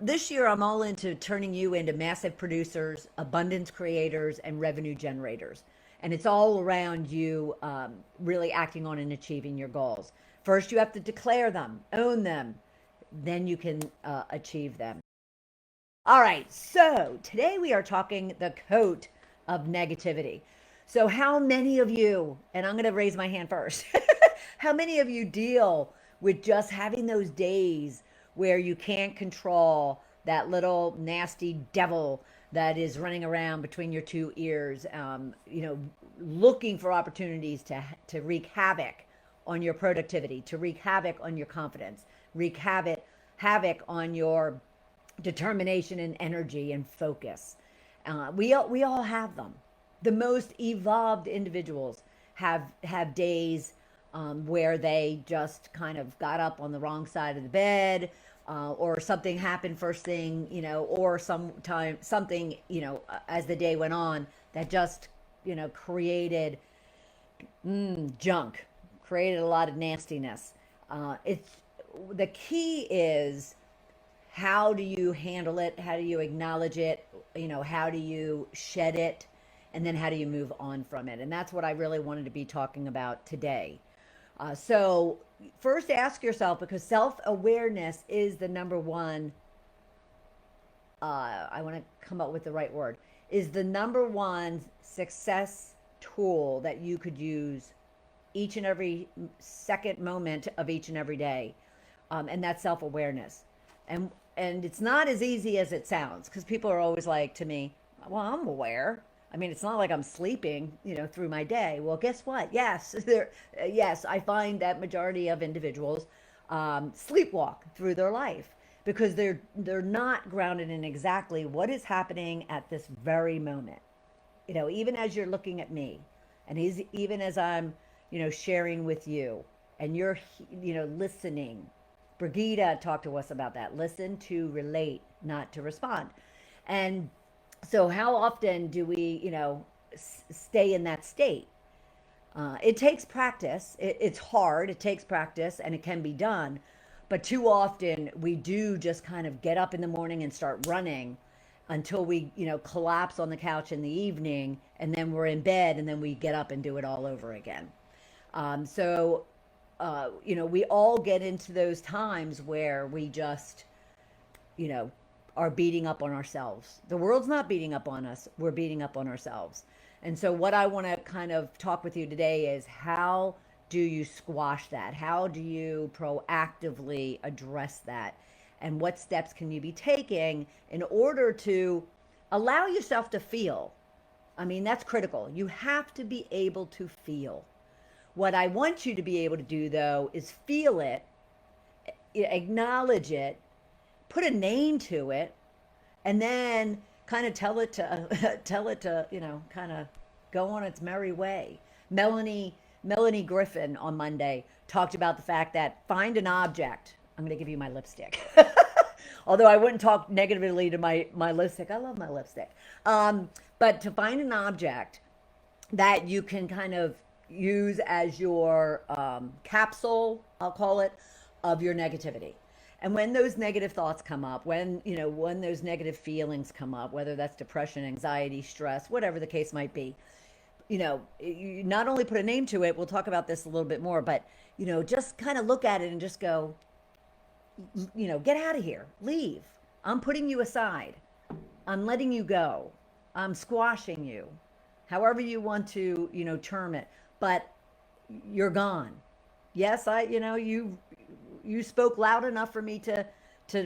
This year, I'm all into turning you into massive producers, abundance creators, and revenue generators. And it's all around you really acting on and achieving your goals. First, you have to declare them, own them, then you can achieve them. All right, so today we are talking the coat of negativity. So, how many of you, and I'm going to raise my hand first, how many of you deal with just having those days where you can't control that little nasty devil that is running around between your two ears, looking for opportunities to wreak havoc on your productivity, to wreak havoc on your confidence, wreak havoc on your determination and energy and focus. We all have them. The most evolved individuals have days where they just kind of got up on the wrong side of the bed, or something happened first thing, or something, as the day went on that just, created junk, created a lot of nastiness. It's the key is how do you handle it? How do you acknowledge it? How do you shed it? And then how do you move on from it? And that's what I really wanted to be talking about today. So, first ask yourself, because self awareness is the number one, I want to come up with the right word, is the number one success tool that you could use each and every second moment of each and every day. And that's self awareness. And it's not as easy as it sounds, because people are always like to me, well, I'm aware. I mean, it's not like I'm sleeping, through my day. Well, guess what? Yes, yes, I find that majority of individuals sleepwalk through their life because they're not grounded in exactly what is happening at this very moment. Even as you're looking at me, and even as I'm, sharing with you, and you're, listening. Brigida talked to us about that. Listen to relate, not to respond. And so, how often do we, stay in that state? It takes practice. It's hard. It takes practice, and it can be done. But too often, we do just kind of get up in the morning and start running until we, collapse on the couch in the evening, and then we're in bed, and then we get up and do it all over again. We all get into those times where we just, you know, are beating up on ourselves. The world's not beating up on us, we're beating up on ourselves. And so, what I want to kind of talk with you today is how do you squash that? How do you proactively address that? And what steps can you be taking in order to allow yourself to feel? I mean, that's critical. You have to be able to feel. What I want you to be able to do, though, is feel it, acknowledge it, put a name to it, and then kind of tell it to tell it to kind of go on its merry way. Melanie Griffin on Monday talked about the fact that find an object. I'm going to give you my lipstick. Although I wouldn't talk negatively to my lipstick. I love my lipstick. But to find an object that you can kind of use as your capsule, I'll call it, of your negativity. And when those negative thoughts come up, when those negative feelings come up, whether that's depression, anxiety, stress, whatever the case might be, you not only put a name to it, we'll talk about this a little bit more, but, just kind of look at it and just go, get out of here, leave. I'm putting you aside. I'm letting you go. I'm squashing you, however you want to, term it, but you're gone. Yes, you spoke loud enough for me to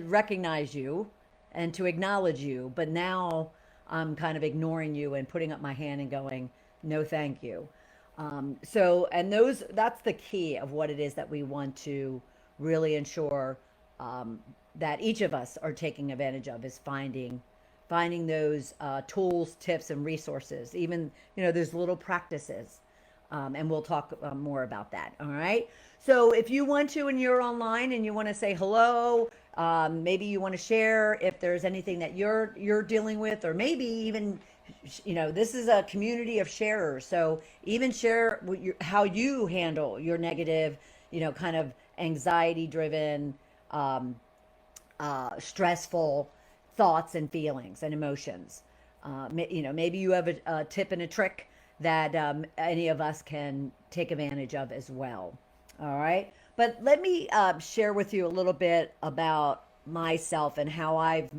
recognize you and to acknowledge you, but now I'm kind of ignoring you and putting up my hand and going, no, thank you. That's the key of what it is that we want to really ensure that each of us are taking advantage of is finding those tools, tips, and resources. Even there's little practices, and we'll talk more about that. All right. So if you want to, and you're online, and you want to say hello, maybe you want to share if there's anything that you're dealing with, or maybe even this is a community of sharers. So even share how you handle your negative, kind of anxiety driven stressful thoughts and feelings and emotions. Maybe you have a tip and a trick that any of us can take advantage of as well. All right. But let me share with you a little bit about myself and how I've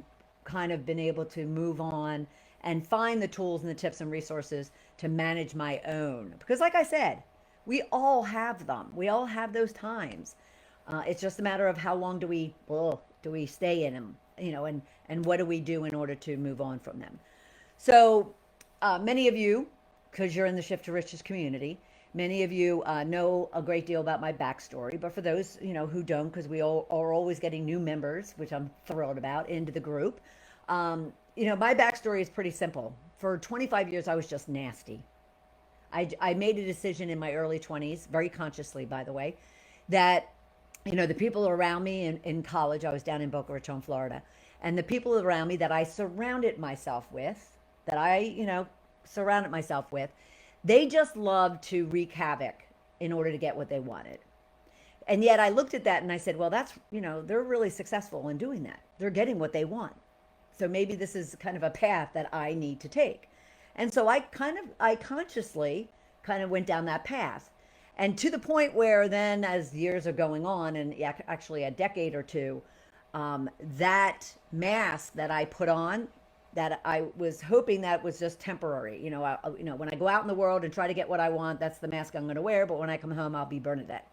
kind of been able to move on and find the tools and the tips and resources to manage my own. Because, like I said, we all have them. We all have those times. It's just a matter of how long do we stay in them, and what do we do in order to move on from them. So, many of you, because you're in the Shift to Riches community, many of you know a great deal about my backstory. But for those who don't, because we all are always getting new members, which I'm thrilled about, into the group. My backstory is pretty simple. For 25 years, I was just nasty. I made a decision in my early 20s, very consciously, by the way, that the people around me in college, I was down in Boca Raton, Florida, and the people around me that I surrounded myself with, they just loved to wreak havoc in order to get what they wanted. And yet I looked at that and I said, well, they're really successful in doing that. They're getting what they want. So maybe this is kind of a path that I need to take. And so I consciously kind of went down that path. And to the point where then, as years are going on, and actually a decade or two, that mask that I put on, that I was hoping that was just temporary. When I go out in the world and try to get what I want, that's the mask I'm going to wear. But when I come home, I'll be Bernadette.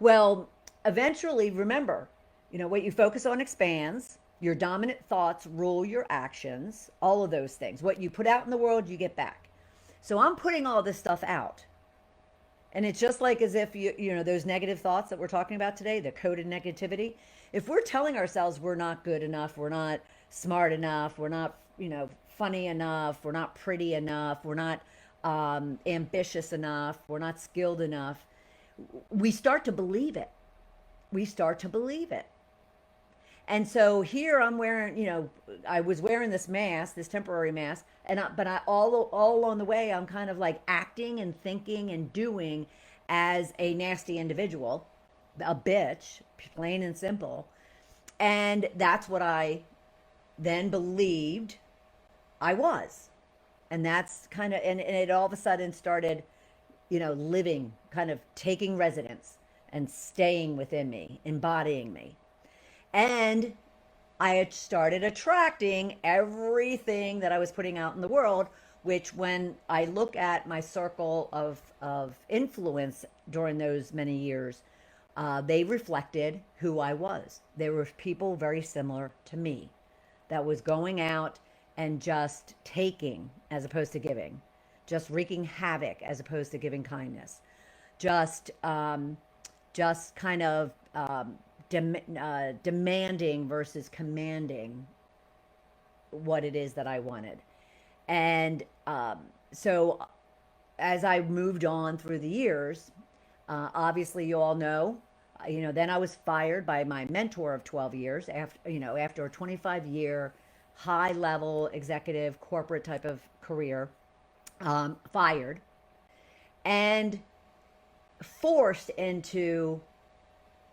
Well, eventually, remember, what you focus on expands. Your dominant thoughts rule your actions, all of those things. What you put out in the world, you get back. So I'm putting all this stuff out. And it's just like as if, those negative thoughts that we're talking about today, the coded negativity. If we're telling ourselves we're not good enough, we're not smart enough, we're not, funny enough, we're not pretty enough, we're not ambitious enough, we're not skilled enough, we start to believe it. We start to believe it. And so here I'm wearing, I was wearing this mask, this temporary mask, but all along the way, I'm kind of like acting and thinking and doing as a nasty individual, a bitch, plain and simple. And that's what I then believed I was. And that's kind of, and it all of a sudden started, living, kind of taking residence and staying within me, embodying me. And I had started attracting everything that I was putting out in the world, which when I look at my circle of influence during those many years, they reflected who I was. There were people very similar to me that was going out and just taking as opposed to giving, just wreaking havoc as opposed to giving kindness, just kind of demanding versus commanding what it is that I wanted. And so as I moved on through the years, obviously you all know, then I was fired by my mentor of 12 years after a 25-year high level executive corporate type of career, fired and forced into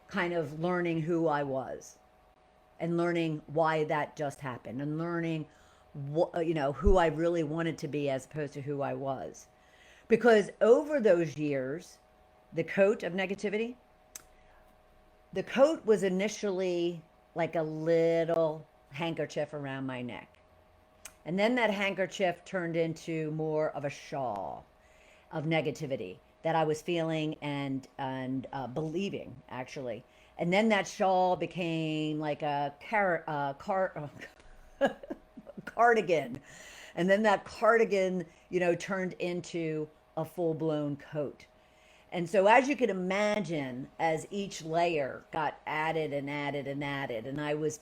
kind of learning who I was and learning why that just happened and learning who I really wanted to be as opposed to who I was. Because over those years, the coat of negativity, the coat was initially like a little handkerchief around my neck. And then that handkerchief turned into more of a shawl of negativity that I was feeling and believing, actually. And then that shawl became like a cardigan. And then that cardigan, turned into a full-blown coat. And so as you can imagine, as each layer got added and added and added, and I was,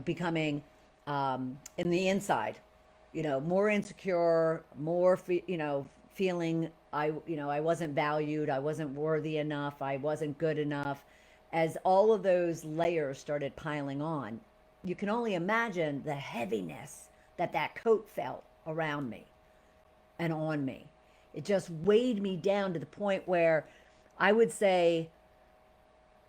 becoming in the inside, more insecure, more, feeling I wasn't valued, I wasn't worthy enough, I wasn't good enough. As all of those layers started piling on, you can only imagine the heaviness that coat felt around me and on me. It just weighed me down to the point where I would say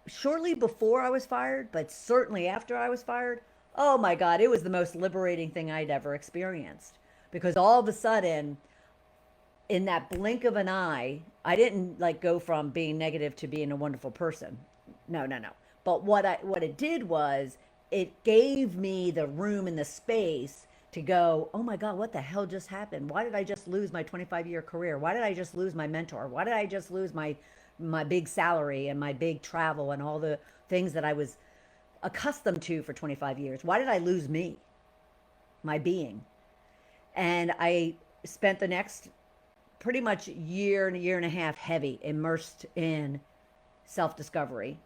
shortly before I was fired, but certainly after I was fired, oh my God, it was the most liberating thing I'd ever experienced. Because all of a sudden, in that blink of an eye, I didn't like go from being negative to being a wonderful person. No, no, no. But what it did was it gave me the room and the space to go, oh my God, what the hell just happened? Why did I just lose my 25-year career? Why did I just lose my mentor? Why did I just lose my big salary and my big travel and all the things that I was accustomed to for 25 years? Why did I lose me, my being? And I spent the next pretty much year and a year and a half heavy immersed in self-discovery,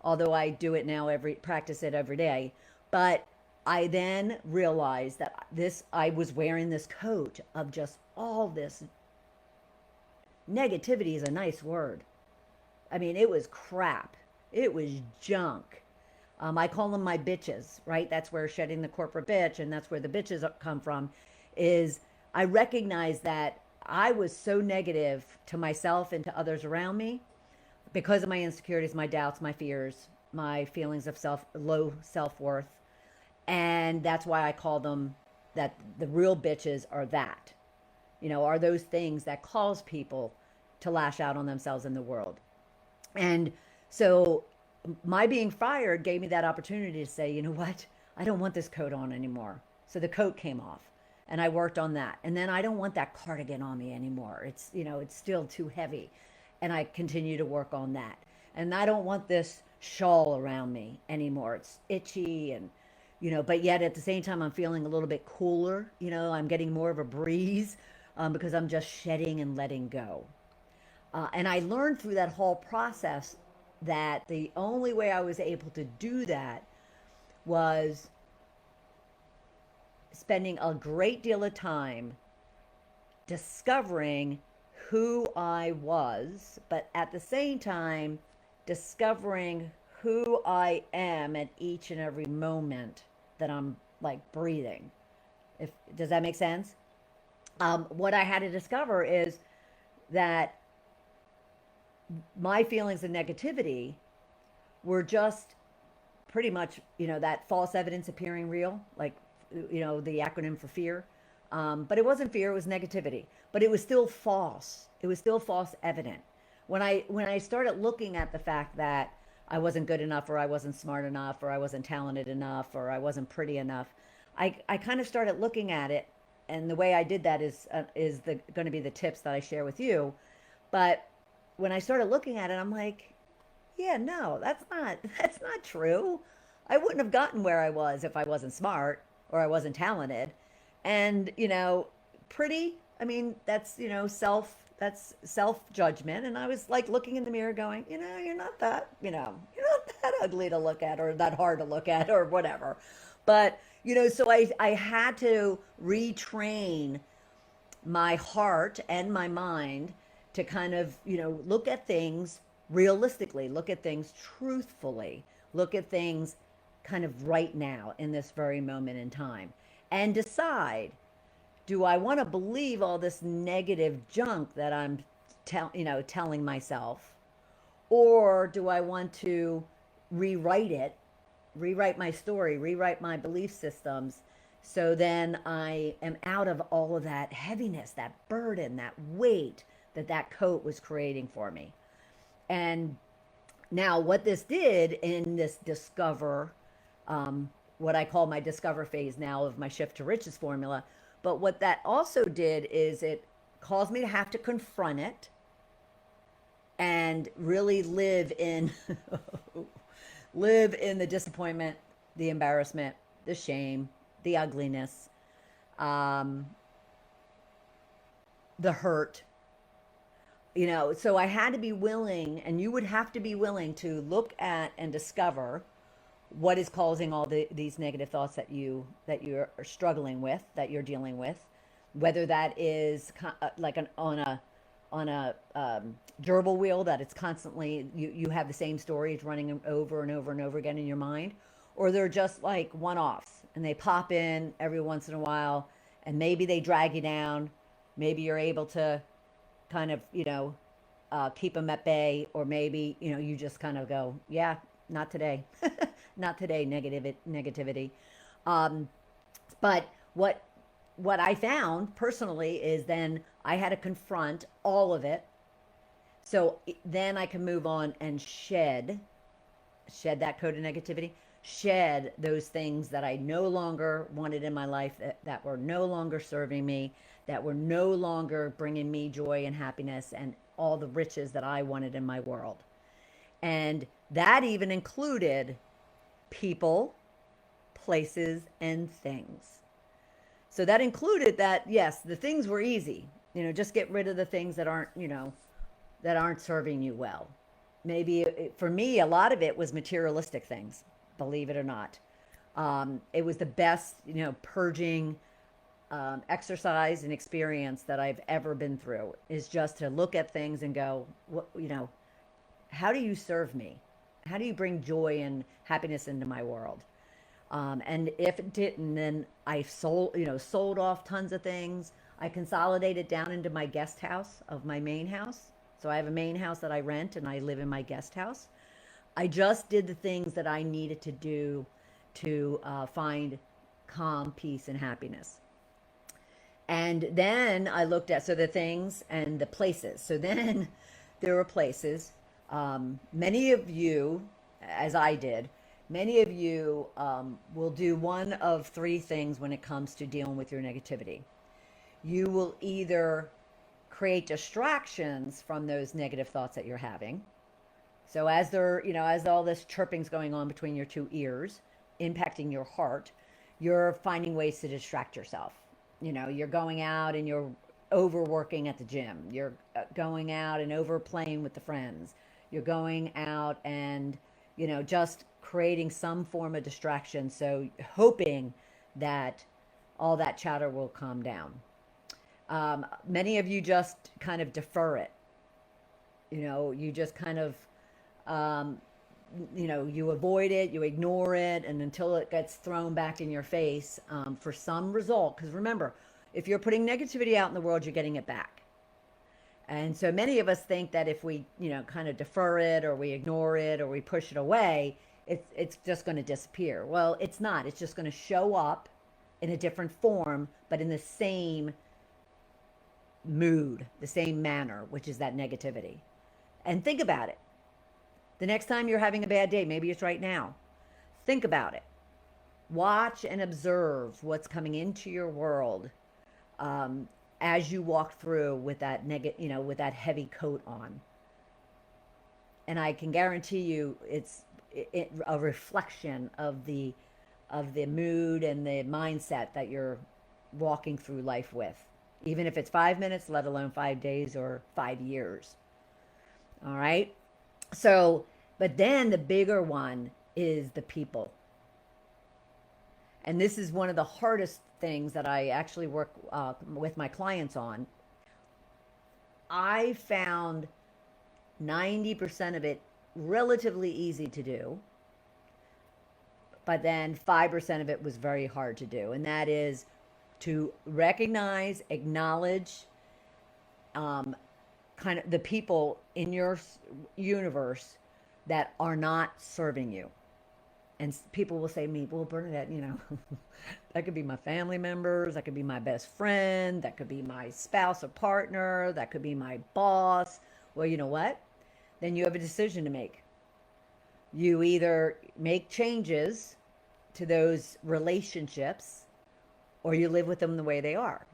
although I do it now, every practice it every day. But I then realized that this I was wearing this coat of just all this negativity. Is a nice word. I mean, it was crap. It was junk. I call them my bitches, right? That's where shedding the corporate bitch, and that's where the bitches come from. Is I recognize that I was so negative to myself and to others around me because of my insecurities, my doubts, my fears, my feelings of low self worth, and that's why I call them that. The real bitches are that, are those things that cause people to lash out on themselves in the world. And so my being fired gave me that opportunity to say, you know what? I don't want this coat on anymore. So the coat came off and I worked on that. And then I don't want that cardigan on me anymore. It's still too heavy. And I continue to work on that. And I don't want this shawl around me anymore. It's itchy and, but yet at the same time, I'm feeling a little bit cooler. I'm getting more of a breeze because I'm just shedding and letting go. And I learned through that whole process that the only way I was able to do that was spending a great deal of time discovering who I was, but at the same time, discovering who I am at each and every moment that I'm like breathing. If does that make sense? What I had to discover is that my feelings of negativity were just pretty much, that false evidence appearing real, like, the acronym for fear. But it wasn't fear, it was negativity. But it was still false. It was still false evident. When I started looking at the fact that I wasn't good enough, or I wasn't smart enough, or I wasn't talented enough, or I wasn't pretty enough, I kind of started looking at it. And the way I did that is going to be the tips that I share with you. But when I started looking at it, I'm like, yeah, no, that's not true. I wouldn't have gotten where I was if I wasn't smart or I wasn't talented. And, pretty, I mean, that's self judgment. And I was like looking in the mirror going, you're not that ugly to look at or that hard to look at or whatever. But, so I had to retrain my heart and my mind to kind of, look at things realistically, look at things truthfully, look at things kind of right now in this very moment in time and decide, do I want to believe all this negative junk that I'm telling myself, or do I want to rewrite it, rewrite my story, rewrite my belief systems, so then I am out of all of that heaviness, that burden, that weight that coat was creating for me. And now what this did in this what I call my discover phase now of my shift to riches formula, but what that also did is it caused me to have to confront it and really live in live in the disappointment, the embarrassment, the shame, the ugliness, um, the hurt. So I had to be willing, and you would have to be willing to look at and discover what is causing all these negative thoughts that you're struggling with, that you're dealing with, whether that is like on a gerbil wheel, that it's constantly you have the same stories running over and over and over again in your mind, or they're just like one-offs and they pop in every once in a while, and maybe they drag you down. Maybe you're able to kind of keep them at bay, or maybe, you just kind of go, yeah, not today, not today, negativity. Um, but what I found personally is then I had to confront all of it. So then I can move on and shed that code of negativity, shed those things that I no longer wanted in my life, that were no longer serving me, that were no longer bringing me joy and happiness and all the riches that I wanted in my world. And that even included people, places, and things. So that included that, yes, the things were easy. Just get rid of the things that aren't, that aren't serving you well. Maybe for me, a lot of it was materialistic things, believe it or not. It was the best, purging exercise and experience that I've ever been through, is just to look at things and go, what, how do you serve me? How do you bring joy and happiness into my world? And if it didn't, then I sold off tons of things. I consolidated down into my guest house of my main house. So I have a main house that I rent and I live in my guest house. I just did the things that I needed to do to find calm, peace, and happiness. And then I looked at, so the things and the places. So then there were places. Many of you, as I did, many of you will do one of three things when it comes to dealing with your negativity. You will either create distractions from those negative thoughts that you're having. So as all this chirping's going on between your two ears, impacting your heart, you're finding ways to distract yourself. You're going out and you're overworking at the gym. You're going out and overplaying with the friends. You're going out and, just creating some form of distraction. So hoping that all that chatter will calm down. Many of you just kind of defer it. You just kind of, you avoid it, you ignore it, and until it gets thrown back in your face for some result. Because remember, if you're putting negativity out in the world, you're getting it back. And so many of us think that if we, kind of defer it, or we ignore it, or we push it away, it's just going to disappear. Well, it's not. It's just going to show up in a different form, but in the same mood, the same manner, which is that negativity. And think about it. The next time you're having a bad day, maybe it's right now, think about it. Watch and observe what's coming into your world as you walk through with that with that heavy coat on. And I can guarantee you, it's a reflection of the mood and the mindset that you're walking through life with, even if it's 5 minutes, let alone 5 days or 5 years. All right. So, but then the bigger one is the people. And this is one of the hardest things that I actually work with my clients on. I found 90% of it relatively easy to do, but then 5% of it was very hard to do. And that is to recognize, acknowledge, kind of the people in your universe that are not serving you. And people will say to me, well, Bernadette, that could be my family members, that could be my best friend, that could be my spouse or partner, that could be my boss. Well, you know what? Then you have a decision to make. You either make changes to those relationships, or you live with them the way they are.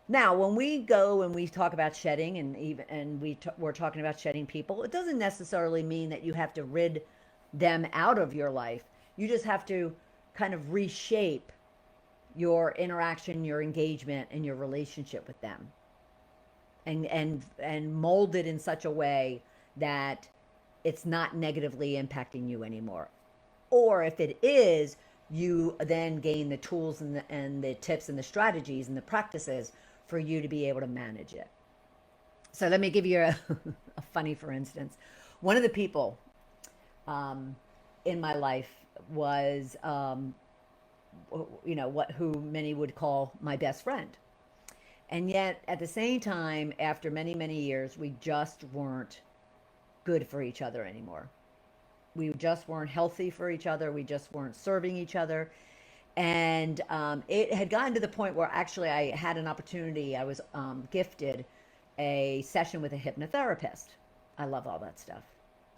Now, when we go and we talk about shedding, and we're talking about shedding people, it doesn't necessarily mean that you have to rid them out of your life. You just have to kind of reshape your interaction, your engagement, and your relationship with them, and mold it in such a way that it's not negatively impacting you anymore. Or if it is, you then gain the tools and the tips and the strategies and the practices for you to be able to manage it. So let me give you a funny, for instance. One of the people in my life was, who many would call my best friend. And yet, at the same time, after many, many years, we just weren't good for each other anymore. We just weren't healthy for each other. We just weren't serving each other. And it had gotten to the point where actually I had an opportunity. I was gifted a session with a hypnotherapist. I love all that stuff,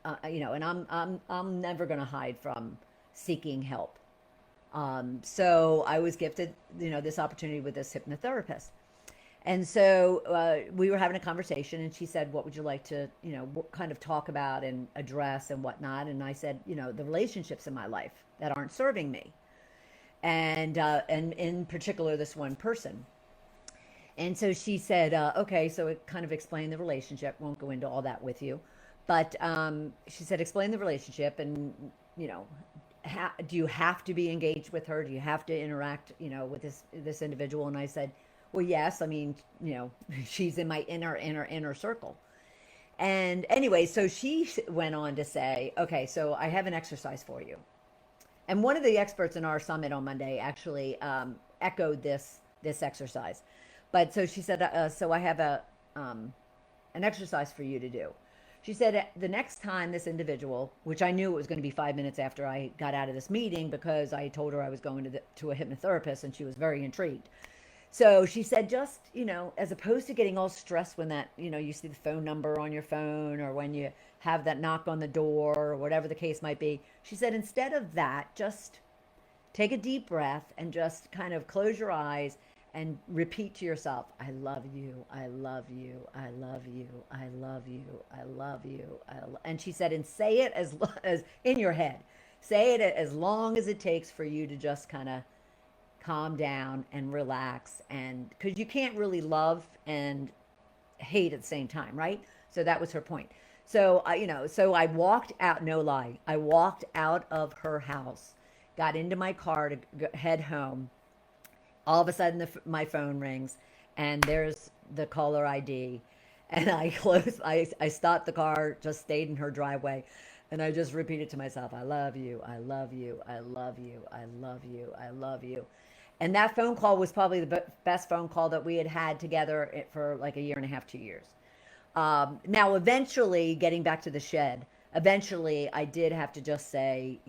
and I'm never going to hide from seeking help. So I was gifted, this opportunity with this hypnotherapist. And so we were having a conversation, and she said, "What would you like to, what kind of talk about and address and whatnot?" And I said, "The relationships in my life that aren't serving me, and in particular, this one person." And so she said, "Okay." So it kind of explained the relationship. Won't go into all that with you, but she said, "Explain the relationship, and you know, do you have to be engaged with her? Do you have to interact, with this individual?" And I said, "Well, yes. I mean, she's in my inner circle." And anyway, so she went on to say, "Okay, so I have an exercise for you." And one of the experts in our summit on Monday actually echoed this exercise. But so she said, "So I have an exercise for you to do." She said, "The next time this individual, which I knew it was going to be 5 minutes after I got out of this meeting because I told her I was going to a hypnotherapist, and she was very intrigued." So she said, just, as opposed to getting all stressed when that, you see the phone number on your phone, or when you have that knock on the door, or whatever the case might be, she said, instead of that, just take a deep breath and just kind of close your eyes and repeat to yourself, "I love you, I love you, I love you, I love you, I love you." And she said, and say it as in your head. Say it as long as it takes for you to just kind of calm down and relax, and because you can't really love and hate at the same time, right? So that was her point. So so I walked out, no lie, I walked out of her house, got into my car to head home. All of a sudden my phone rings, and there's the caller ID. And I closed, I stopped the car, just stayed in her driveway, and I just repeated to myself, "I love you, I love you, I love you, I love you, I love you." And that phone call was probably the best phone call that we had had together for like a year and a half, 2 years. Now, eventually, getting back to the shed, eventually I did have to just say,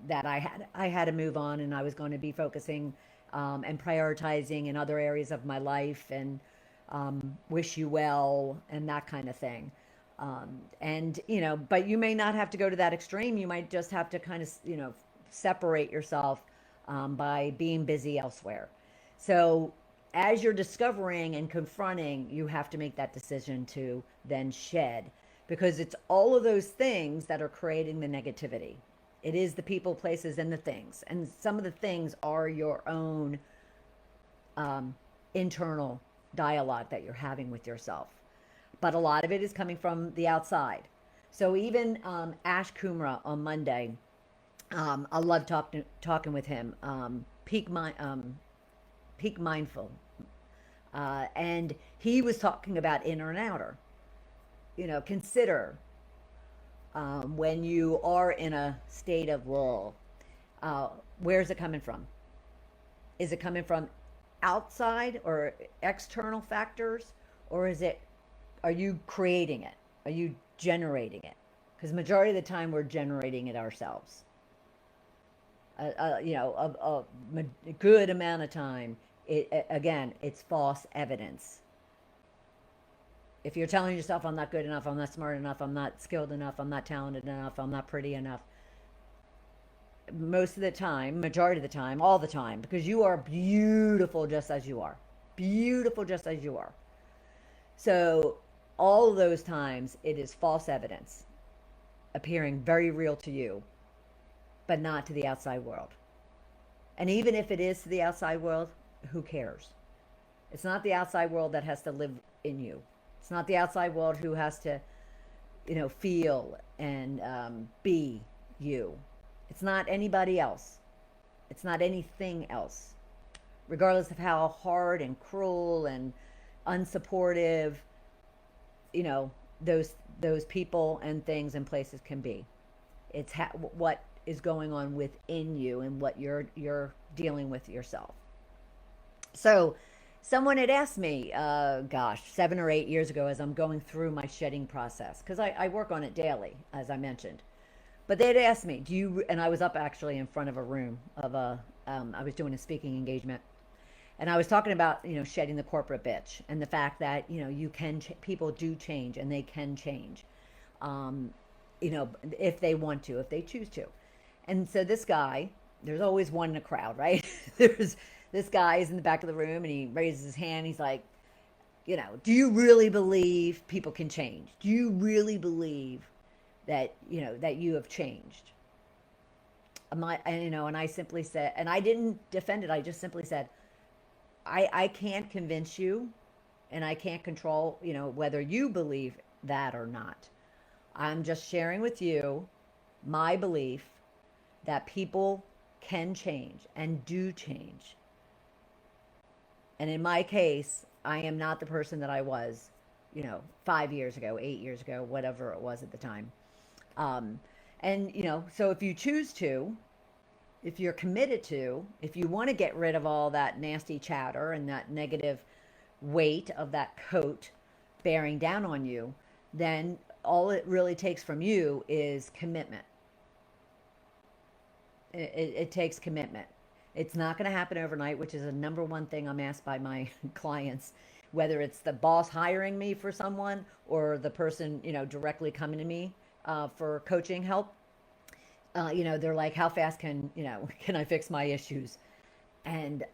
that I had to move on, and I was going to be focusing and prioritizing in other areas of my life, and wish you well and that kind of thing. And but you may not have to go to that extreme. You might just have to kind of separate yourself by being busy elsewhere. So as you're discovering and confronting, you have to make that decision to then shed, because it's all of those things that are creating the negativity. It is the people, places, and the things. And some of the things are your own internal dialogue that you're having with yourself. But a lot of it is coming from the outside. So even Ash Kumra on Monday, I love talking with him. Peak Mindful, and he was talking about inner and outer. Consider when you are in a state of lull, where's it coming from? Is it coming from outside or external factors, or are you creating it? Are you generating it? Because majority of the time we're generating it ourselves. A good amount of time, again, it's false evidence. If you're telling yourself, "I'm not good enough, I'm not smart enough, I'm not skilled enough, I'm not talented enough, I'm not pretty enough," most of the time, majority of the time, all the time, because you are beautiful just as you are. Beautiful just as you are. So all of those times, it is false evidence appearing very real to you, but not to the outside world. And even if it is to the outside world, who cares? It's not the outside world that has to live in you. It's not the outside world who has to, feel and be you. It's not anybody else. It's not anything else. Regardless of how hard and cruel and unsupportive, those people and things and places can be. It's what is going on within you and what you're dealing with yourself. So someone had asked me, gosh, 7 or 8 years ago, as I'm going through my shedding process, because I work on it daily, as I mentioned. But they had asked me, do you, and I was up actually in front of a room of I was doing a speaking engagement. And I was talking about, shedding the corporate bitch and the fact that, people do change and they can change, um, if they want to, if they choose to. And so this guy, there's always one in a crowd, right? There's this guy is in the back of the room and he raises his hand. He's like, do you really believe people can change? Do you really believe that you have changed? And I simply said, and I didn't defend it. I just simply said, I can't convince you and I can't control, whether you believe that or not. I'm just sharing with you my belief that people can change and do change. And in my case, I am not the person that I was, 5 years ago, 8 years ago, whatever it was at the time. Um, and, so if you choose to, if you're committed to, if you want to get rid of all that nasty chatter and that negative weight of that coat bearing down on you, then all it really takes from you is commitment. It takes commitment. It's not going to happen overnight, which is the number one thing I'm asked by my clients, whether it's the boss hiring me for someone or the person, directly coming to me for coaching help. They're like, how fast can I fix my issues? And,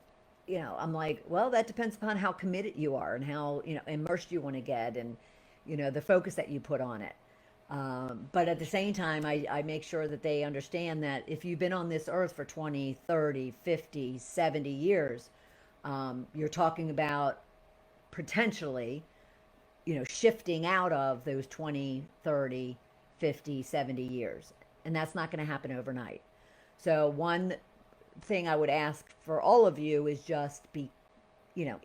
I'm like, well, that depends upon how committed you are and how, immersed you want to get and, the focus that you put on it. But at the same time, I make sure that they understand that if you've been on this earth for 20, 30, 50, 70 years, you're talking about potentially, shifting out of those 20, 30, 50, 70 years. And that's not going to happen overnight. So one thing I would ask for all of you is just be,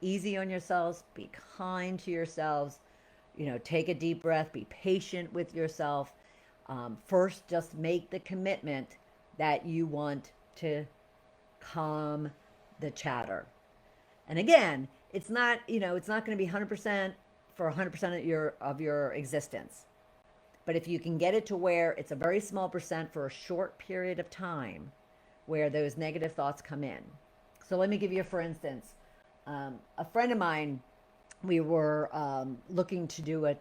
easy on yourselves, be kind to yourselves, take a deep breath, be patient with yourself. First, just make the commitment that you want to calm the chatter. And again, it's not going to be 100% for 100% of your existence. But if you can get it to where it's a very small percent for a short period of time where those negative thoughts come in. So let me give you, for instance, a friend of mine, we were looking to do a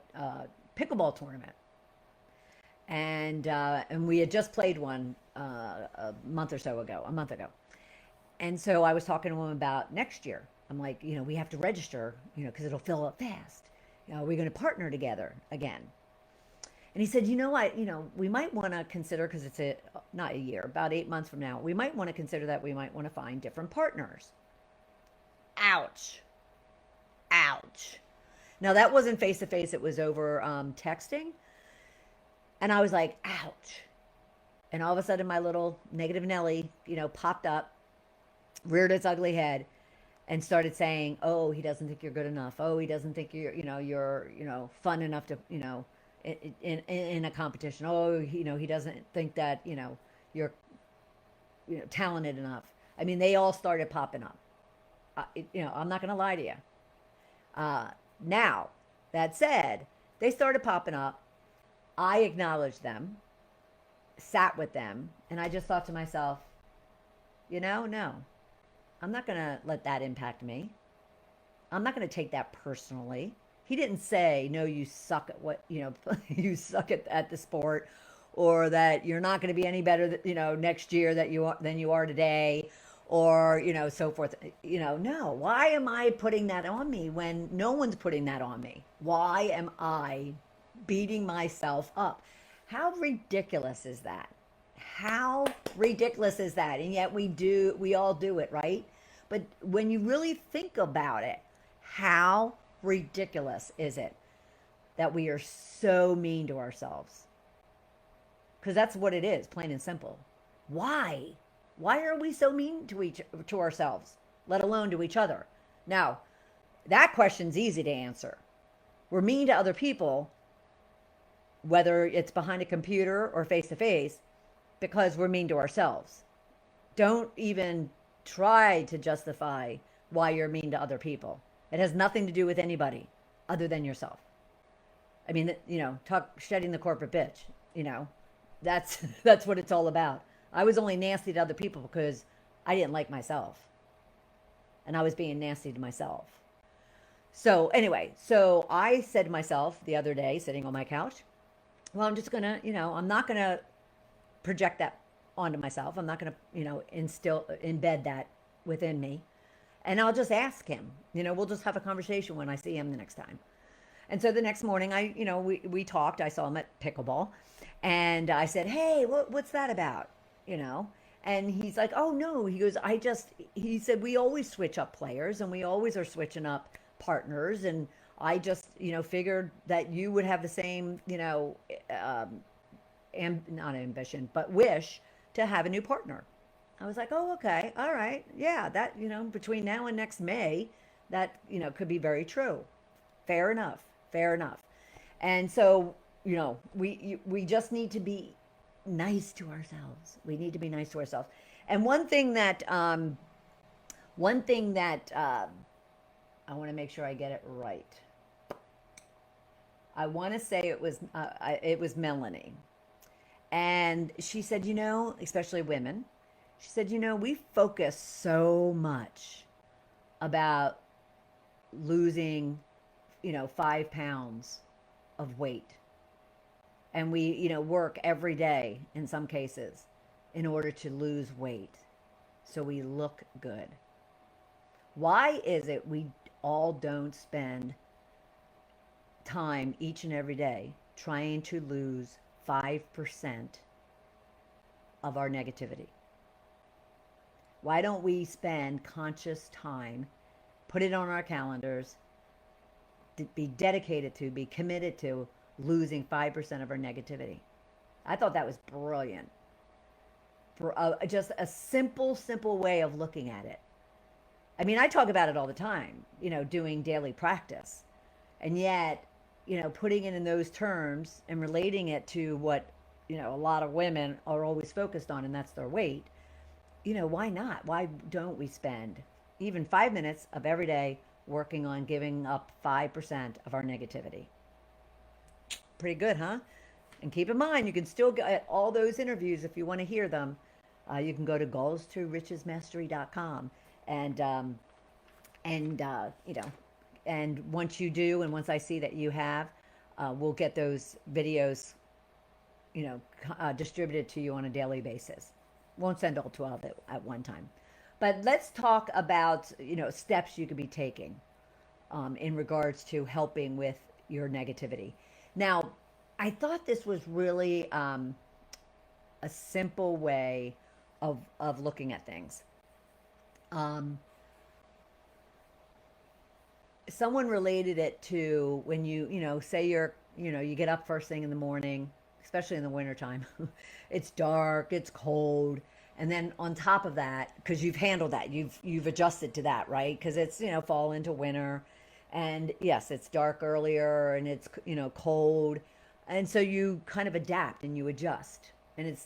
pickleball tournament. And we had just played one a month ago. And so I was talking to him about next year. I'm like, we have to register, because it'll fill up fast. We're going to partner together again. And he said, we might want to consider, because it's not a year, about 8 months from now, we might want to consider that we might want to find different partners. Ouch. Ouch. Now, that wasn't face to face, it was over texting. And I was like, ouch. And all of a sudden, my little negative Nelly, popped up, reared its ugly head, and started saying, oh, he doesn't think you're good enough. Oh, he doesn't think you're fun enough to, in a competition. Oh, he doesn't think that, you're, talented enough. I mean, they all started popping up. I'm not going to lie to you. Now, that said, they started popping up. I acknowledged them, sat with them, and I just thought to myself, no, I'm not going to let that impact me. I'm not going to take that personally. He didn't say, no, you suck at what, you suck at the sport, or that you're not going to be any better, next year than you are today, or, so forth. No, why am I putting that on me when no one's putting that on me? Why am I beating myself up? How ridiculous is that? How ridiculous is that? And yet we all do it, right? But when you really think about it, how ridiculous is it that we are so mean to ourselves? Because that's what it is, plain and simple. Why? Why are we so mean to ourselves, let alone to each other? Now, that question's easy to answer. We're mean to other people, whether it's behind a computer or face to face, because we're mean to ourselves. Don't even try to justify why you're mean to other people. It has nothing to do with anybody other than yourself. I mean, talk shedding the corporate bitch, that's that's what it's all about. I was only nasty to other people because I didn't like myself, and I was being nasty to myself. So anyway, so I said to myself the other day, sitting on my couch, well, I'm just gonna, I'm not gonna project that onto myself. I'm not gonna, embed that within me, and I'll just ask him. We'll just have a conversation when I see him the next time. And so the next morning, we talked. I saw him at pickleball, and I said, "Hey, what's that about?" You know, and he's like, "Oh no," he goes, he said, "We always switch up players, and we always are switching up partners, and I just, figured that you would have the same, not ambition, but wish to have a new partner." I was like, "Oh, okay, all right, yeah, that, between now and next May, that, could be very true. Fair enough, fair enough." And so, we just need to be nice to ourselves. We need to be nice to ourselves. And one thing that I want to make sure I get it right. I want to say it was Melanie, and she said, especially women, she said, we focus so much about losing, 5 pounds of weight, and we, work every day in some cases in order to lose weight so we look good. Why is it we all don't spend time each and every day trying to lose 5% of our negativity? Why don't we spend conscious time, put it on our calendars, be dedicated to, be committed to losing 5% of our negativity? I thought that was brilliant. For just a simple way of looking at it. I mean, I talk about it all the time, doing daily practice. And yet, putting it in those terms and relating it to what, a lot of women are always focused on, and that's their weight. Why not? Why don't we spend even 5 minutes of every day working on giving up 5% of our negativity? Pretty good, huh? And keep in mind, you can still get all those interviews if you want to hear them. You can go to goalstorichesmastery.com, and and once you do, and once I see that you have, we'll get those videos, distributed to you on a daily basis. Won't send all 12 at one time. But let's talk about, steps you could be taking in regards to helping with your negativity. Now, I thought this was really a simple way of looking at things. Someone related it to when say you get up first thing in the morning, especially in the wintertime. It's dark, it's cold. And then on top of that, because you've handled that, you've adjusted to that, right? Because it's, fall into winter. And yes, it's dark earlier and it's, cold. And so you kind of adapt and you adjust. And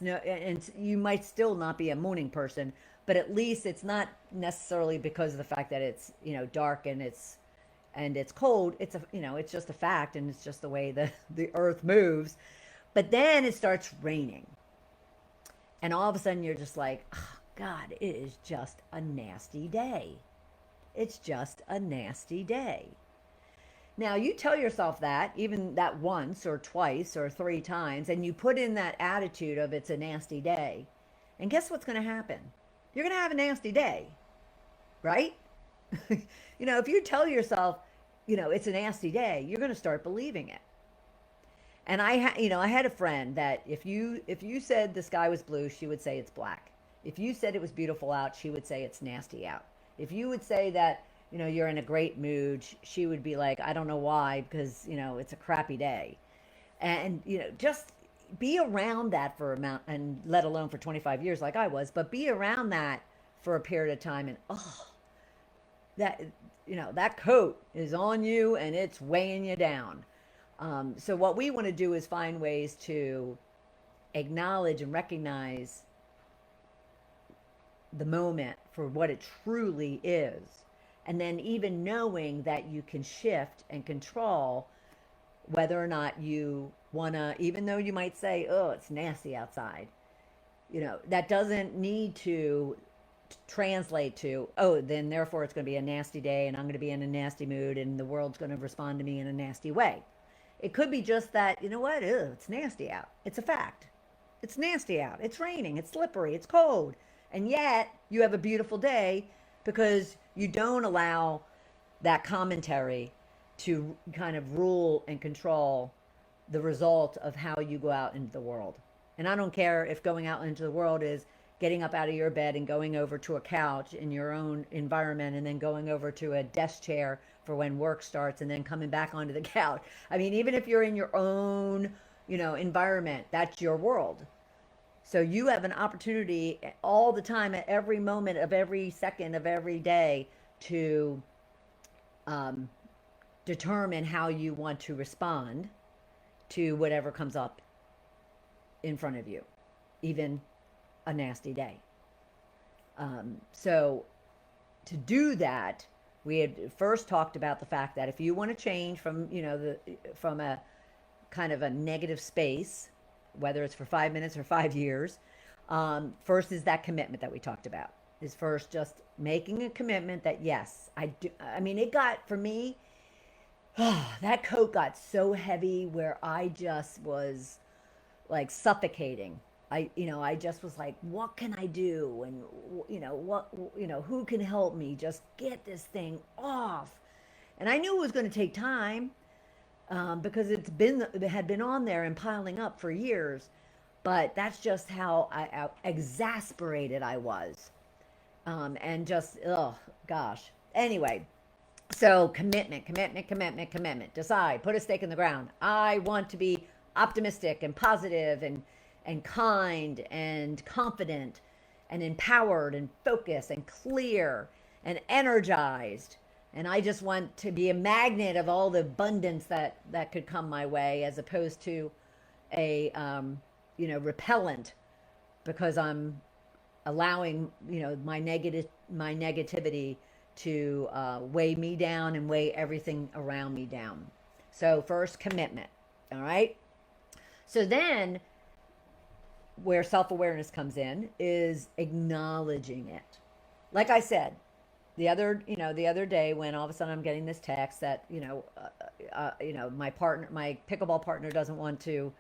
you might still not be a morning person, but at least it's not necessarily because of the fact that it's, dark and it's cold. It's just a fact, and it's just the way the earth moves. But then it starts raining. And all of a sudden you're just like, oh, God, it is just a nasty day. It's just a nasty day. Now, you tell yourself that, even that once or twice or 3 times, and you put in that attitude of it's a nasty day. And guess what's going to happen? You're going to have a nasty day, right? If you tell yourself, it's a nasty day, you're going to start believing it. And I had a friend that if you said the sky was blue, she would say it's black. If you said it was beautiful out, she would say it's nasty out. If you would say that, you're in a great mood, she would be like, I don't know why, because, it's a crappy day. And, just be around that for and let alone for 25 years like I was, but be around that for a period of time, and that coat is on you and it's weighing you down. So what we want to do is find ways to acknowledge and recognize the moment for what it truly is, And then even knowing that you can shift and control whether or not you want to, even though you might say, oh, it's nasty outside, that doesn't need to translate to, oh, then therefore it's going to be a nasty day and I'm going to be in a nasty mood and the world's going to respond to me in a nasty way. It could be just that, you know what, ugh, it's nasty out. It's a fact. It's nasty out. It's raining. It's slippery. It's cold. And yet you have a beautiful day because you don't allow that commentary to kind of rule and control the result of how you go out into the world. And I don't care if going out into the world is getting up out of your bed and going over to a couch in your own environment and then going over to a desk chair for when work starts and then coming back onto the couch. I mean, even if you're in your own, environment, that's your world. So you have an opportunity all the time, at every moment of every second of every day, to um, determine how you want to respond to whatever comes up in front of you, even a nasty day. So to do that, we had first talked about the fact that if you want to change from, from a kind of a negative space, whether it's for 5 minutes or 5 years, first is that commitment that we talked about. Is first just making a commitment that yes, I do. I mean, it got, for me, that coat got so heavy where I just was like suffocating. I just was like, what can I do? And, who can help me just get this thing off? And I knew it was going to take time, because it had been on there and piling up for years. But that's just how I exasperated I was. And just, oh gosh. Anyway, so commitment, commitment, commitment, commitment. Decide, put a stake in the ground. I want to be optimistic and positive and kind and confident and empowered and focused and clear and energized. And I just want to be a magnet of all the abundance that could come my way, as opposed to a, repellent, because I'm allowing, my negativity to weigh me down and weigh everything around me down. So first, commitment. All right. So then where self-awareness comes in is acknowledging it. Like I said, the other day, when all of a sudden I'm getting this text that, my pickleball partner doesn't want to,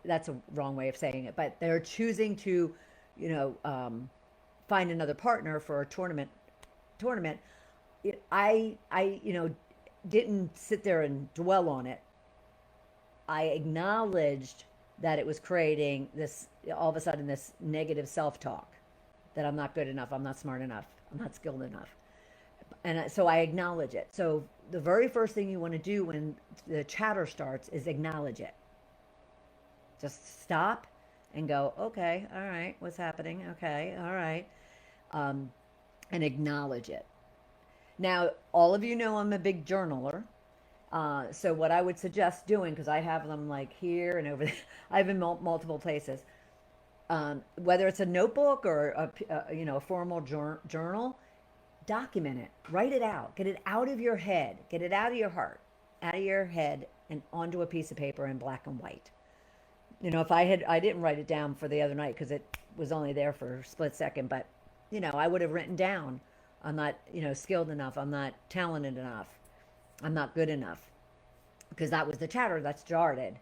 that's a wrong way of saying it, but they're choosing to, find another partner for a tournament. I didn't sit there and dwell on it. I acknowledged that it was creating this, all of a sudden, this negative self-talk that I'm not good enough, I'm not smart enough, I'm not skilled enough. And so I acknowledge it. So the very first thing you want to do when the chatter starts is acknowledge it. Just stop and go, okay, all right, what's happening? Okay, all right. And acknowledge it. Now, all of you know I'm a big journaler. So what I would suggest doing, because I have them like here and over there, I have in multiple places. Whether it's a notebook or a formal journal, document it, write it out, get it out of your head, get it out of your heart, out of your head, and onto a piece of paper in black and white. If I didn't write it down for the other night because it was only there for a split second, but I would have written down, I'm not, skilled enough, I'm not talented enough, I'm not good enough, because that was the chatter that started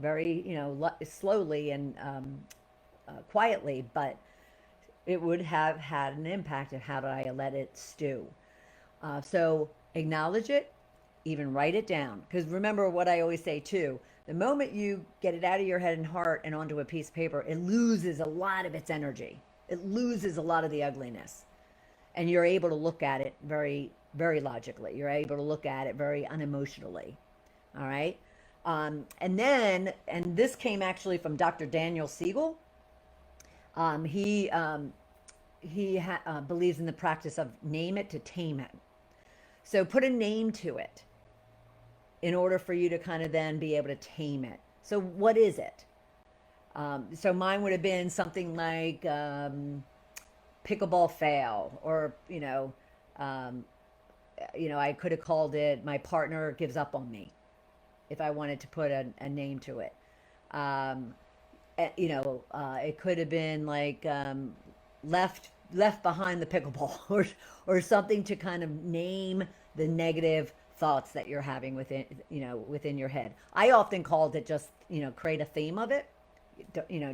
very, slowly and quietly, but it would have had an impact of how did I let it stew. So acknowledge it, even write it down. Because remember what I always say too, the moment you get it out of your head and heart and onto a piece of paper, it loses a lot of its energy. It loses a lot of the ugliness. And you're able to look at it very, very logically. You're able to look at it very unemotionally. All right. And this came actually from Dr. Daniel Siegel. He believes in the practice of name it to tame it. So put a name to it in order for you to kind of then be able to tame it. So what is it? So mine would have been something like pickleball fail, or Um, I could have called it my partner gives up on me if I wanted to put a name to it. Um, it could have been like left behind the pickleball or something to kind of name the negative thoughts that you're having within your head. I often called it just create a theme of it.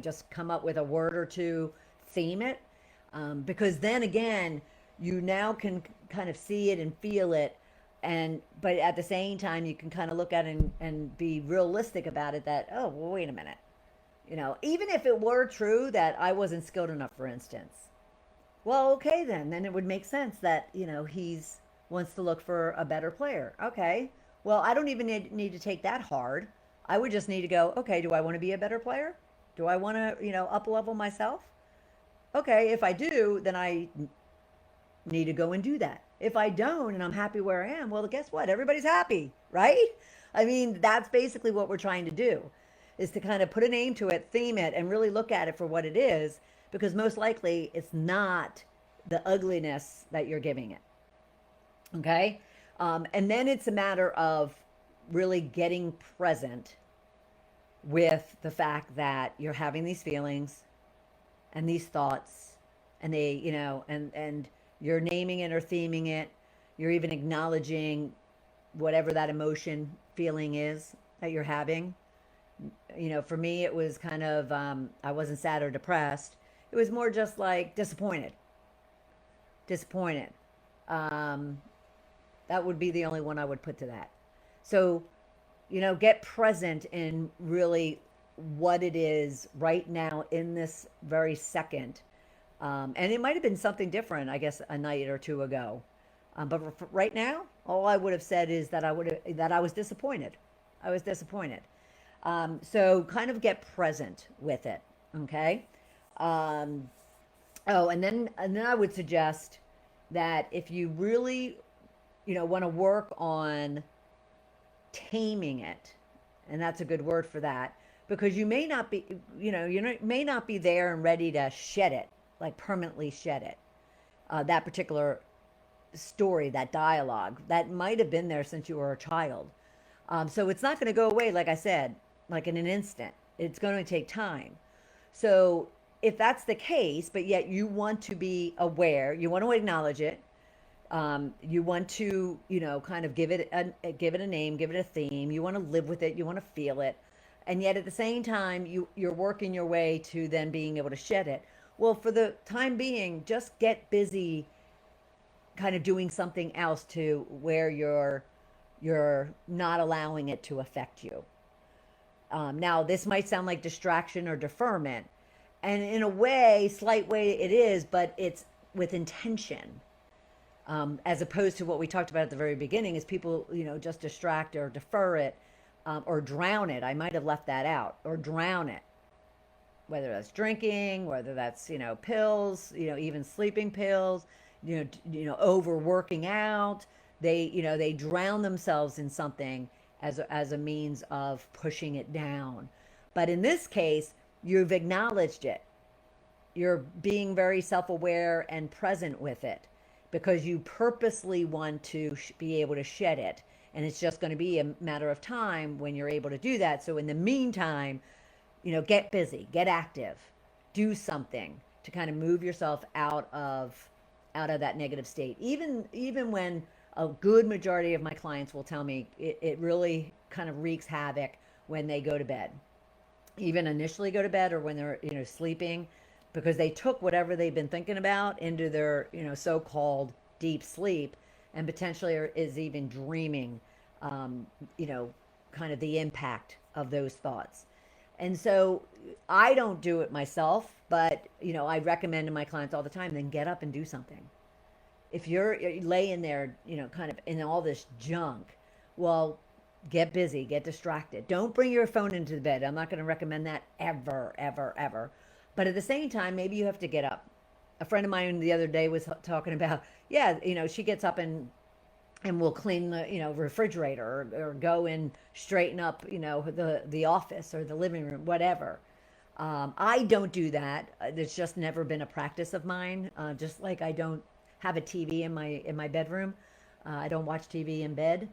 Just come up with a word or two, theme it, because then again, you now can kind of see it and feel it, but at the same time, you can kind of look at it and be realistic about it. That, oh, well, wait a minute, even if it were true that I wasn't skilled enough, for instance, well, okay, then it would make sense that he's wants to look for a better player. Okay, well, I don't even need to take that hard. I would just need to go, okay, do I want to be a better player? Do I want to up level myself? Okay, if I do, then I need to go and do that. If I don't and I'm happy where I am, well, guess what? Everybody's happy, right? I mean, that's basically what we're trying to do, is to kind of put a name to it, theme it, and really look at it for what it is, because most likely it's not the ugliness that you're giving it. Okay? And then it's a matter of really getting present with the fact that you're having these feelings and these thoughts, and and you're naming it or theming it. You're even acknowledging whatever that emotion feeling is that you're having. For me, it was kind of, I wasn't sad or depressed. It was more just like disappointed. Disappointed. Um, that would be the only one I would put to that. So, get present in really what it is right now in this very second. And it might have been something different, I guess, a night or two ago. But right now, all I would have said is that I was disappointed. I was disappointed. So kind of get present with it. Okay. Um, oh, and then I would suggest that if you really, want to work on taming it, and that's a good word for that, because you may not be, may not be there and ready to shed it, like permanently shed it. That particular story, that dialogue, that might have been there since you were a child. So it's not going to go away, like I said, like in an instant. It's going to take time. So if that's the case, but yet you want to be aware, you want to acknowledge it, you want to, kind of give it a name, give it a theme. You want to live with it. You want to feel it, and yet at the same time, you're working your way to then being able to shed it. Well, for the time being, just get busy, kind of doing something else to where you're not allowing it to affect you. Now, this might sound like distraction or deferment, and in a way, slight way, it is, but it's with intention, as opposed to what we talked about at the very beginning, is people, just distract or defer it, or drown it. I might have left that out, or drown it, whether that's drinking, whether that's, pills, even sleeping pills, overworking out. They drown themselves in something as a means of pushing it down. But in this case, you've acknowledged it. You're being very self-aware and present with it, because you purposely want to be able to shed it. And it's just going to be a matter of time when you're able to do that. So in the meantime, get busy, get active, do something to kind of move yourself out of that negative state. Even when a good majority of my clients will tell me it really kind of wreaks havoc when they go to bed, even initially go to bed, or when they're sleeping, because they took whatever they've been thinking about into their so-called deep sleep, and potentially is even dreaming, um, you know kind of the impact of those thoughts. And so I don't do it myself, but I recommend to my clients all the time, then get up and do something. If you're laying there, kind of in all this junk, well, get busy, get distracted. Don't bring your phone into the bed. I'm not going to recommend that ever, ever, ever. But at the same time, maybe you have to get up. A friend of mine the other day was talking about, yeah, she gets up and will clean the refrigerator, or go and straighten up the office or the living room, whatever. I don't do that. It's just never been a practice of mine. Just like I don't have a TV in my bedroom. I don't watch TV in bed.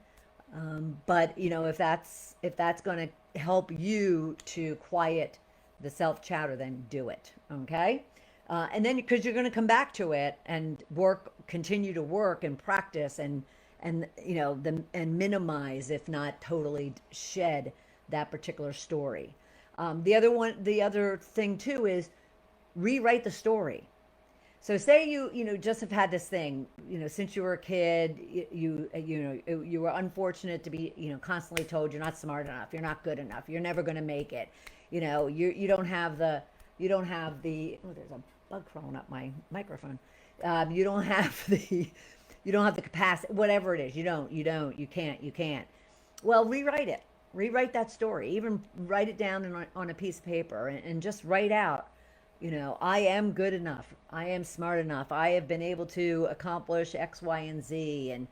But you know, if that's going to help you to quiet the self chatter, then do it. Okay. And then because you're going to come back to it and continue to work and practice and you know, and minimize, if not totally shed that particular story. The other thing too is rewrite the story. So say you know, just have had this thing, you know, since you were a kid, you were unfortunate to be, you know, constantly told you're not smart enough, you're not good enough, you're never going to make it. You know, you don't have the oh, there's a bug crawling up my microphone. You don't have the capacity, whatever it is. You can't. Well, rewrite it. Rewrite that story. Even write it down on a piece of paper and just write out, you know, I am good enough. I am smart enough. I have been able to accomplish X, Y, and Z. And,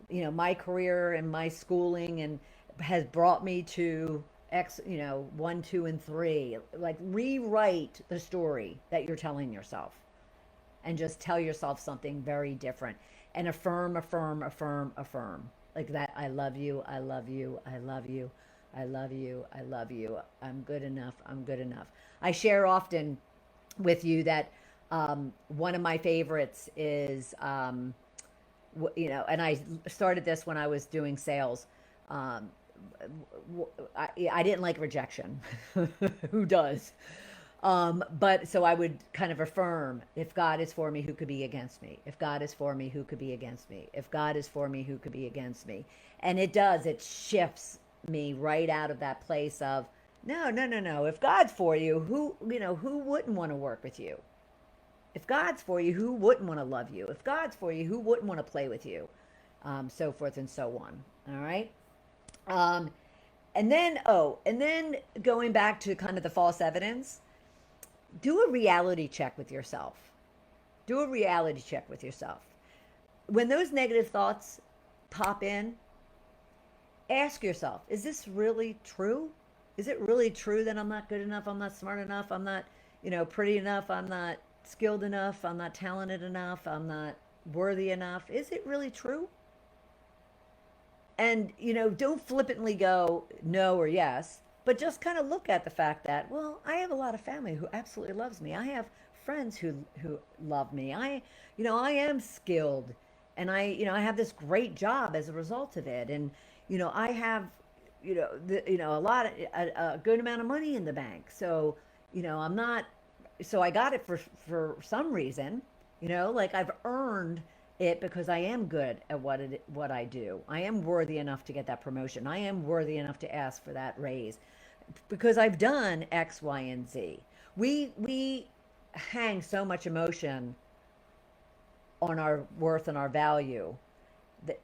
you know, my career and my schooling and has brought me to X, you know, 1, 2, and 3. Like, rewrite the story that you're telling yourself and just tell yourself something very different and affirm, affirm, affirm, affirm. Like that, I love you, I love you, I love you, I love you, I love you. I'm good enough, I'm good enough. I share often with you that one of my favorites is, you know, and I started this when I was doing sales. Um, I didn't like rejection. Who does? But so I would kind of affirm, if God is for me, who could be against me? If God is for me, who could be against me? If God is for me, who could be against me? And it does, it shifts me right out of that place of, no, no, no, no. If God's for you, who wouldn't want to work with you? If God's for you, who wouldn't want to love you? If God's for you, who wouldn't want to play with you? So forth and so on. All right. And then going back to kind of the false evidence, do a reality check with yourself. Do a reality check with yourself. When those negative thoughts pop in, ask yourself, is this really true? Is it really true that I'm not good enough? I'm not smart enough. I'm not, you know, pretty enough. I'm not skilled enough. I'm not talented enough. I'm not worthy enough. Is it really true? And, you know, don't flippantly go no or yes, but just kind of look at the fact that, well, I have a lot of family who absolutely loves me. I have friends who love me. I am skilled, and I have this great job as a result of it. And, you know, I have, a good amount of money in the bank. So, you know, so I got it for some reason, you know, like I've earned it because I am good at what I do. I am worthy enough to get that promotion. I am worthy enough to ask for that raise because I've done X, Y, and Z. We hang so much emotion on our worth and our value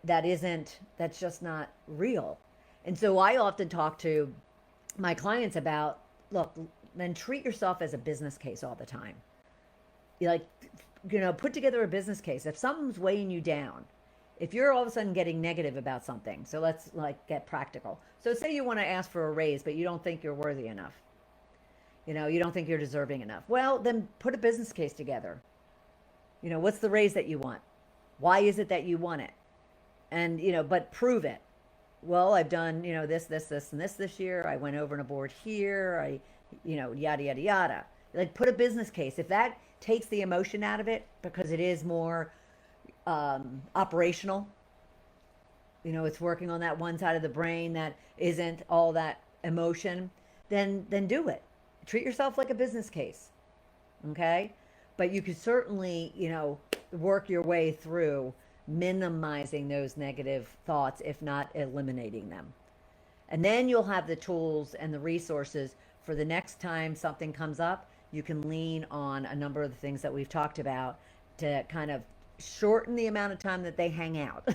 that's just not real. And so I often talk to my clients about, look, then treat yourself as a business case all the time. Put together a business case. If something's weighing you down, if you're all of a sudden getting negative about something, so let's get practical. So say you want to ask for a raise, but you don't think you're worthy enough. You know, you don't think you're deserving enough. Well, then put a business case together. You know, what's the raise that you want? Why is it that you want it? And, you know, but prove it. Well, I've done, you know, this, and this year. I went over and aboard here. Yada, yada, yada. Like, put a business case. If that takes the emotion out of it, because it is more operational, you know, it's working on that one side of the brain that isn't all that emotion, then do it. Treat yourself like a business case. Okay? But you could certainly, you know, work your way through minimizing those negative thoughts, if not eliminating them. And then you'll have the tools and the resources for the next time something comes up. You can lean on a number of the things that we've talked about to kind of shorten the amount of time that they hang out.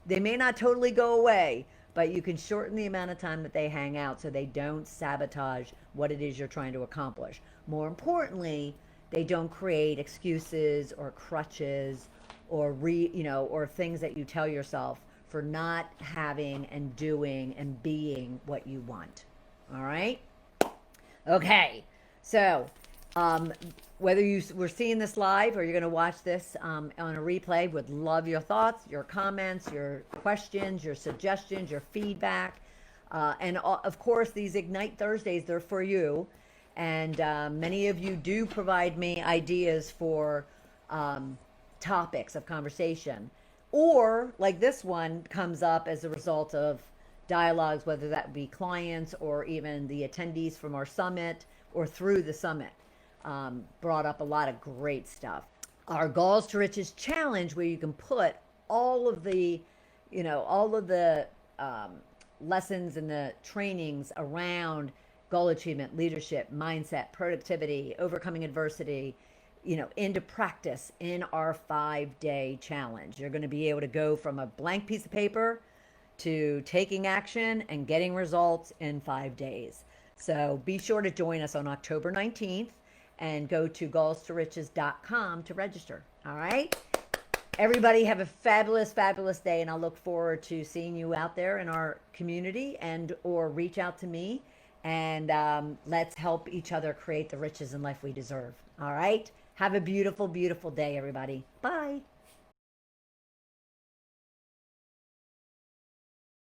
They may not totally go away, but you can shorten the amount of time that they hang out so they don't sabotage what it is you're trying to accomplish. More importantly, they don't create excuses or crutches or or things that you tell yourself for not having and doing and being what you want. All right? Okay. So, Whether you were seeing this live or you're going to watch this on a replay, would love your thoughts, your comments, your questions, your suggestions, your feedback. And of course, these Ignite Thursdays, they're for you. And many of you do provide me ideas for topics of conversation. Or, like this one, comes up as a result of dialogues, whether that be clients or even the attendees from our summit or through the summit. Brought up a lot of great stuff. Our Goals to Riches challenge, where you can put all of the, all of the lessons and the trainings around goal achievement, leadership, mindset, productivity, overcoming adversity, into practice in our 5-day challenge. You're going to be able to go from a blank piece of paper to taking action and getting results in 5 days. So be sure to join us on October 19th and go to goalstoriches.com to register. All right. Everybody have a fabulous, fabulous day. And I'll look forward to seeing you out there in our community or reach out to me and let's help each other create the riches in life we deserve. All right. Have a beautiful, beautiful day, everybody. Bye.